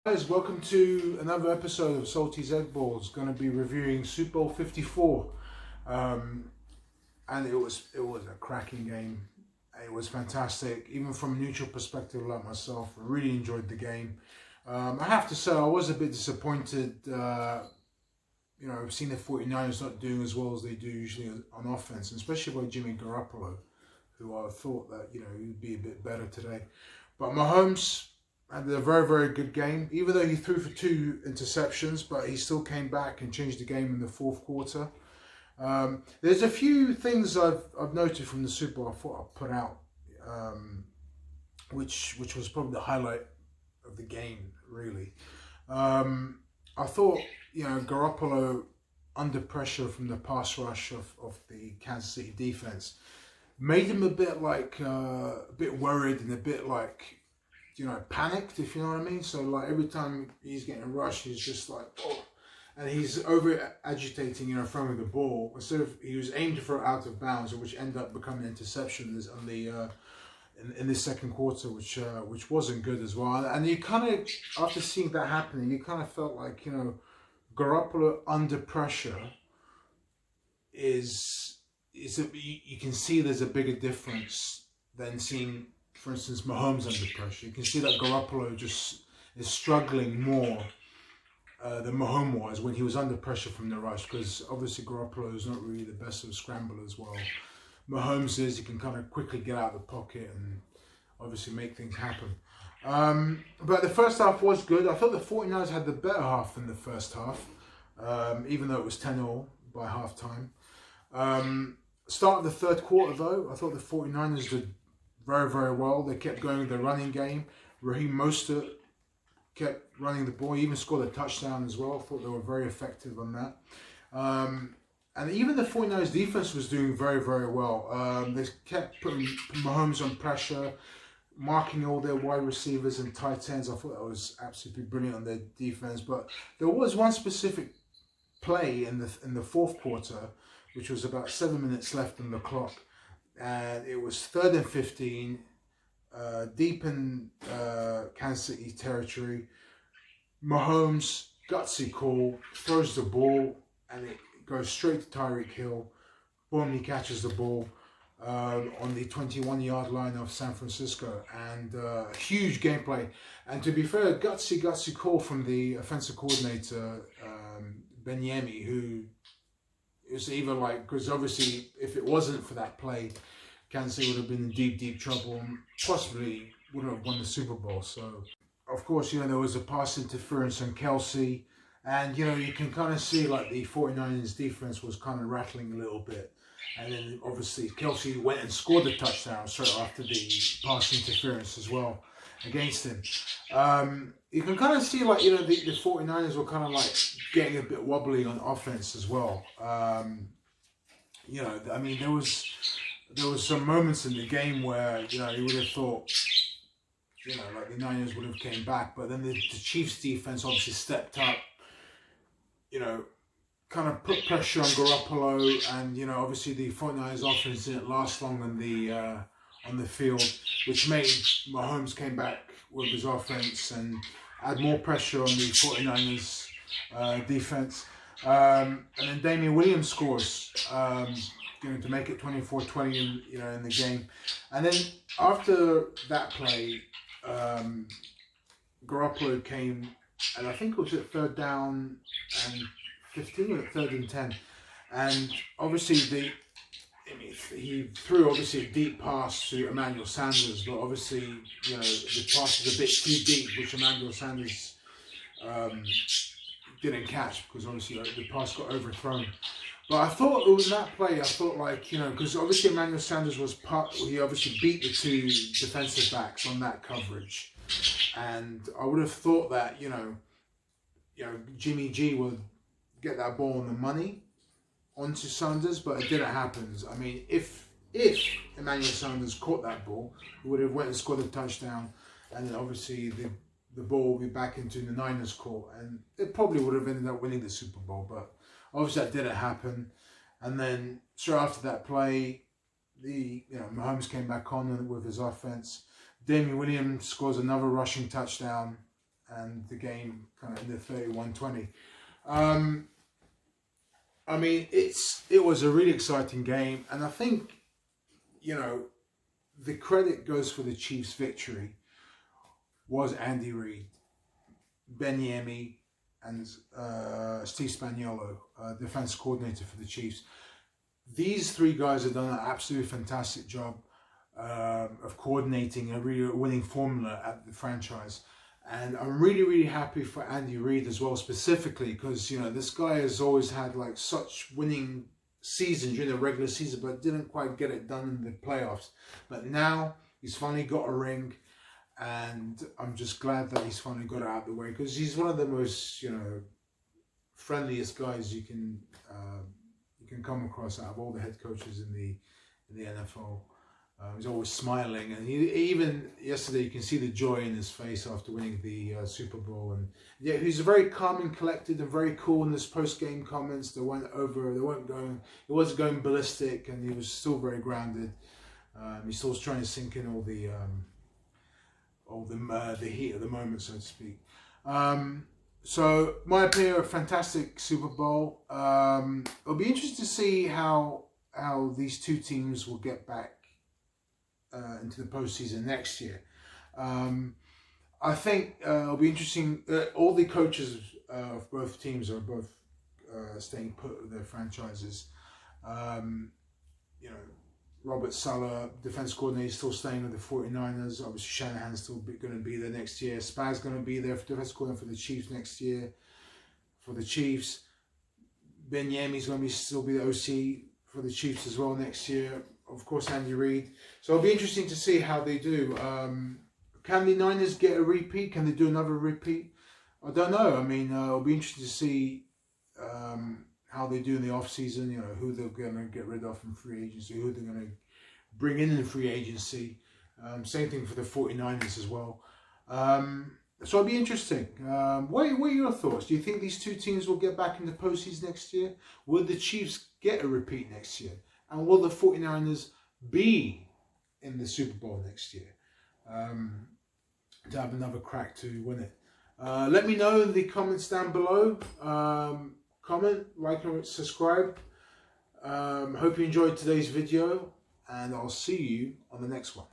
Guys, welcome to another episode of Salty's Egg Balls. Going to be reviewing Super Bowl 54, and it was a cracking game. It was fantastic, even from a neutral perspective like myself. I really enjoyed the game. I have to say I was a bit disappointed. I've seen the 49ers not doing as well as they do usually on offense, and especially by Jimmy Garoppolo, who I thought that he'd be a bit better today. But Mahomes had a very, very good game, even though he threw for 2 interceptions, but he still came back and changed the game in the fourth quarter. There's a few things I've noted from the Super Bowl I thought I'd put out, which was probably the highlight of the game, really. I thought, Garoppolo, under pressure from the pass rush of the Kansas City defense, made him a bit worried and a bit panicked, if you know what I mean. So every time he's getting rushed, he's just oh, and he's over agitating, throwing the ball. Instead of, he was aimed to throw out of bounds, which ended up becoming an interception on the in the second quarter, which wasn't good as well. And you kind of, after seeing that happening, you kind of felt like Garoppolo under pressure you can see there's a bigger difference than seeing, for instance, Mahomes under pressure. You can see that Garoppolo just is struggling more than Mahomes was when he was under pressure from the rush, because obviously Garoppolo is not really the best of scramblers. Well, Mahomes is. He can kind of quickly get out of the pocket and obviously make things happen. But the first half was good. I thought the 49ers had the better half in the first half, even though it was 10-0 by halftime. Start of the third quarter, though, I thought the 49ers did very, very well. They kept going with the running game. Raheem Mostert kept running the ball. He even scored a touchdown as well. I thought they were very effective on that. And even the 49ers defense was doing very, very well. They kept putting Mahomes on pressure, marking all their wide receivers and tight ends. I thought that was absolutely brilliant on their defense. But there was one specific play in the fourth quarter, which was about 7 minutes left on the clock. And it was 3rd and 15, deep in Kansas City territory. Mahomes, gutsy call, throws the ball, and it goes straight to Tyreek Hill. Boom, he catches the ball on the 21-yard line of San Francisco. And huge gameplay. And to be fair, gutsy call from the offensive coordinator, Ben Yemi, who is either because obviously if it wasn't for that play, Kansas City would have been in deep, deep trouble and possibly wouldn't have won the Super Bowl. So, of course, there was a pass interference on Kelce. And, you can kind of see the 49ers defense was kind of rattling a little bit. And then, obviously, Kelce went and scored the touchdown straight after the pass interference as well against him. You can kind of see, the 49ers were kind of getting a bit wobbly on offense as well. There was some moments in the game where, you would have thought, the Niners would have came back. But then the Chiefs defense obviously stepped up, kind of put pressure on Garoppolo. And, obviously the 49ers offense didn't last long on the field, which made Mahomes came back with his offense and add more pressure on the 49ers defense. And then Damien Williams scores to make it 24-20 in the game. And then after that play, Garoppolo came, and I think it was at 3rd down and 15 or 3rd and 10. And obviously he threw obviously a deep pass to Emmanuel Sanders, but obviously the pass was a bit too deep, which Emmanuel Sanders didn't catch, because obviously the pass got overthrown. But I thought it was that play. I thought because obviously Emmanuel Sanders he obviously beat the 2 defensive backs on that coverage, and I would have thought that Jimmy G would get that ball on the money onto Sanders, but it didn't happen. I mean, if Emmanuel Sanders caught that ball, he would have went and scored a touchdown, and then obviously the ball will be back into the Niners' court, and it probably would have ended up winning the Super Bowl. But obviously that didn't happen. And then straight after that play, Mahomes came back on with his offense. Damien Williams scores another rushing touchdown, and the game kind of ended 31-20. I mean, it was a really exciting game, and I think, you know, the credit goes for the Chiefs' victory was Andy Reid, Ben Yemi, and Steve Spagnuolo, defense coordinator for the Chiefs. These three guys have done an absolutely fantastic job of coordinating a really winning formula at the franchise. And I'm really, really happy for Andy Reid as well, specifically because, you know, this guy has always had like such winning seasons during the regular season, but didn't quite get it done in the playoffs. But now he's finally got a ring, and I'm just glad that he's finally got it out of the way, because he's one of the most, you know, friendliest guys you can come across out of all the head coaches in the NFL. He's always smiling, and even yesterday you can see the joy in his face after winning the Super Bowl. And yeah, he's very calm and collected and very cool in his post-game comments. He wasn't going ballistic, and he was still very grounded. He's still trying to sink in all the heat of the moment, so to speak. So, my opinion, a fantastic Super Bowl. It'll be interesting to see how these two teams will get back into the postseason next year. I think it'll be interesting. All the coaches of both teams are both staying put with their franchises. You know, Robert Saleh, defense coordinator, is still staying with the 49ers. Obviously, Shanahan's still going to be there next year. Spag's going to be there for defense coordinator for the Chiefs next year. For the Chiefs, Ben Yemi's going to still be the OC for the Chiefs as well next year. Of course, Andy Reid. So it'll be interesting to see how they do. Can the Niners get a repeat? Can they do another repeat? I don't know. I mean, it'll be interesting to see how they do in the off-season, you know, who they're going to get rid of in free agency, who they're going to bring in free agency. Same thing for the 49ers as well. So it'll be interesting. What are your thoughts? Do you think these two teams will get back in the postseason next year? Will the Chiefs get a repeat next year? And will the 49ers be in the Super Bowl next year to have another crack to win it? Let me know in the comments down below. Comment, like, and subscribe. Hope you enjoyed today's video, and I'll see you on the next one.